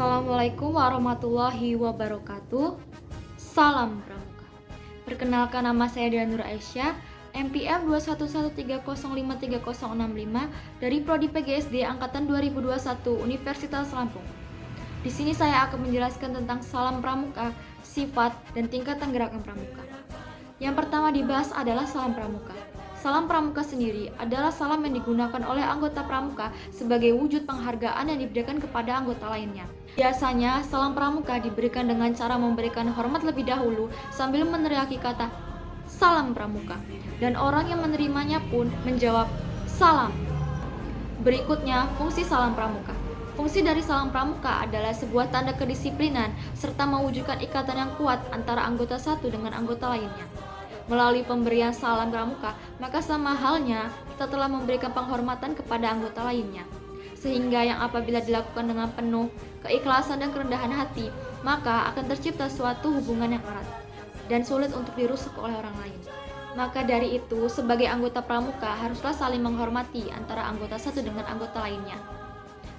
Assalamualaikum warahmatullahi wabarakatuh. Salam Pramuka. Perkenalkan, nama saya Dian Nur Aisyah, NPM 21130530065 dari Prodi PGSD angkatan 2021 Universitas Lampung. Di sini saya akan menjelaskan tentang salam pramuka, sifat dan tingkatan gerakan pramuka. Yang pertama dibahas adalah salam pramuka. Salam pramuka sendiri adalah salam yang digunakan oleh anggota pramuka sebagai wujud penghargaan yang diberikan kepada anggota lainnya. Biasanya, salam pramuka diberikan dengan cara memberikan hormat lebih dahulu sambil meneriaki kata salam pramuka, dan orang yang menerimanya pun menjawab salam. Berikutnya, fungsi salam pramuka. Fungsi dari salam pramuka adalah sebuah tanda kedisiplinan serta mewujudkan ikatan yang kuat antara anggota satu dengan anggota lainnya. Melalui pemberian salam pramuka, maka sama halnya kita telah memberikan penghormatan kepada anggota lainnya. Sehingga yang apabila dilakukan dengan penuh keikhlasan dan kerendahan hati, maka akan tercipta suatu hubungan yang erat dan sulit untuk dirusak oleh orang lain. Maka dari itu, sebagai anggota pramuka haruslah saling menghormati antara anggota satu dengan anggota lainnya,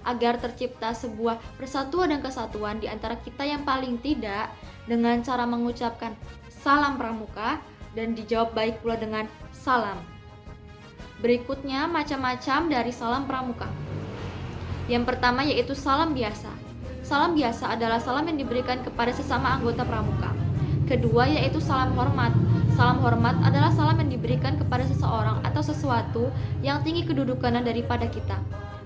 agar tercipta sebuah persatuan dan kesatuan di antara kita, yang paling tidak dengan cara mengucapkan salam pramuka dan dijawab baik pula dengan salam. Berikutnya, macam-macam dari salam pramuka. Yang pertama yaitu salam biasa. Salam biasa adalah salam yang diberikan kepada sesama anggota pramuka. Kedua yaitu salam hormat. Salam hormat adalah salam yang diberikan kepada seseorang atau sesuatu yang tinggi kedudukannya daripada kita.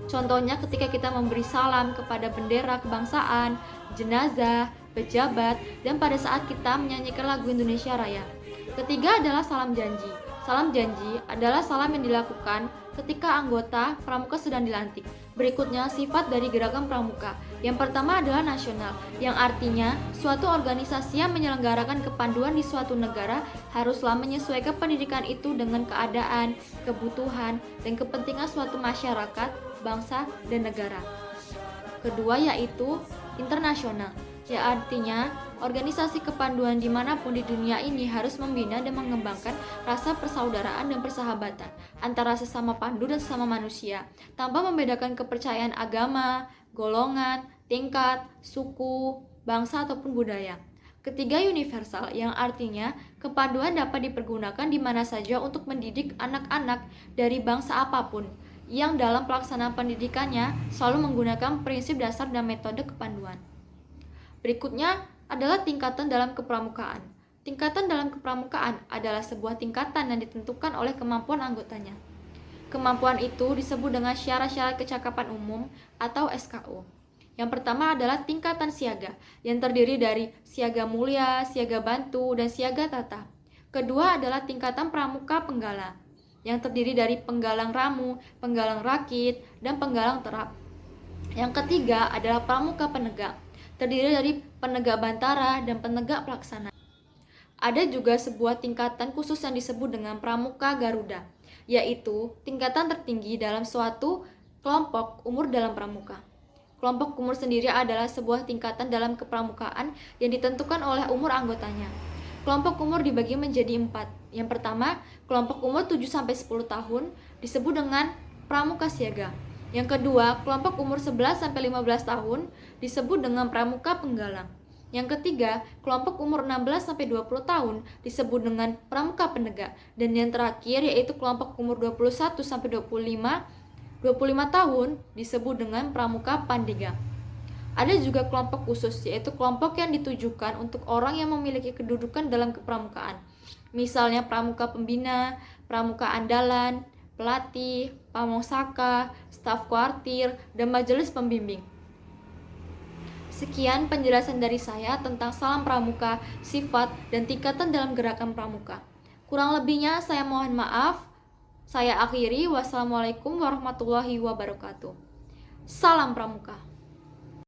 Contohnya ketika kita memberi salam kepada bendera kebangsaan, jenazah, pejabat, dan pada saat kita menyanyikan lagu Indonesia Raya. Ketiga adalah salam janji. Salam janji adalah salam yang dilakukan ketika anggota pramuka sedang dilantik. Berikutnya, sifat dari gerakan pramuka. Yang pertama adalah nasional, yang artinya suatu organisasi yang menyelenggarakan kepanduan di suatu negara haruslah menyesuaikan pendidikan itu dengan keadaan, kebutuhan, dan kepentingan suatu masyarakat, bangsa, dan negara. Kedua yaitu internasional, yang artinya organisasi kepanduan dimanapun di dunia ini harus membina dan mengembangkan rasa persaudaraan dan persahabatan antara sesama pandu dan sesama manusia, tanpa membedakan kepercayaan agama, golongan, tingkat, suku, bangsa, ataupun budaya. Ketiga, universal, yang artinya kepanduan dapat dipergunakan di mana saja untuk mendidik anak-anak dari bangsa apapun, yang dalam pelaksanaan pendidikannya selalu menggunakan prinsip dasar dan metode kepanduan. Berikutnya adalah tingkatan dalam kepramukaan. Tingkatan dalam kepramukaan adalah sebuah tingkatan yang ditentukan oleh kemampuan anggotanya. Kemampuan itu disebut dengan syarat-syarat kecakapan umum atau SKU. Yang pertama adalah tingkatan siaga, yang terdiri dari siaga mulia, siaga bantu, dan siaga tata. Kedua adalah tingkatan pramuka penggala, yang terdiri dari penggalang ramu, penggalang rakit, dan penggalang terap. Yang ketiga adalah pramuka penegak, terdiri dari penegak bantara dan penegak pelaksana. Ada juga sebuah tingkatan khusus yang disebut dengan pramuka garuda, yaitu tingkatan tertinggi dalam suatu kelompok umur dalam pramuka. Kelompok umur sendiri adalah sebuah tingkatan dalam kepramukaan yang ditentukan oleh umur anggotanya. Kelompok umur dibagi menjadi 4. Yang pertama, kelompok umur 7-10 tahun disebut dengan pramuka siaga. Yang kedua, kelompok umur 11-15 tahun disebut dengan pramuka penggalang. Yang ketiga, kelompok umur 16-20 tahun disebut dengan pramuka penegak. Dan yang terakhir yaitu kelompok umur 21-25 tahun disebut dengan pramuka pandega. Ada juga kelompok khusus, yaitu kelompok yang ditujukan untuk orang yang memiliki kedudukan dalam kepramukaan. Misalnya pramuka pembina, pramuka andalan, pelatih, pamong-saka, staf kuartir, dan majelis pembimbing. Sekian penjelasan dari saya tentang salam pramuka, sifat, dan tingkatan dalam gerakan pramuka. Kurang lebihnya saya mohon maaf. Saya akhiri. Wassalamualaikum warahmatullahi wabarakatuh. Salam pramuka.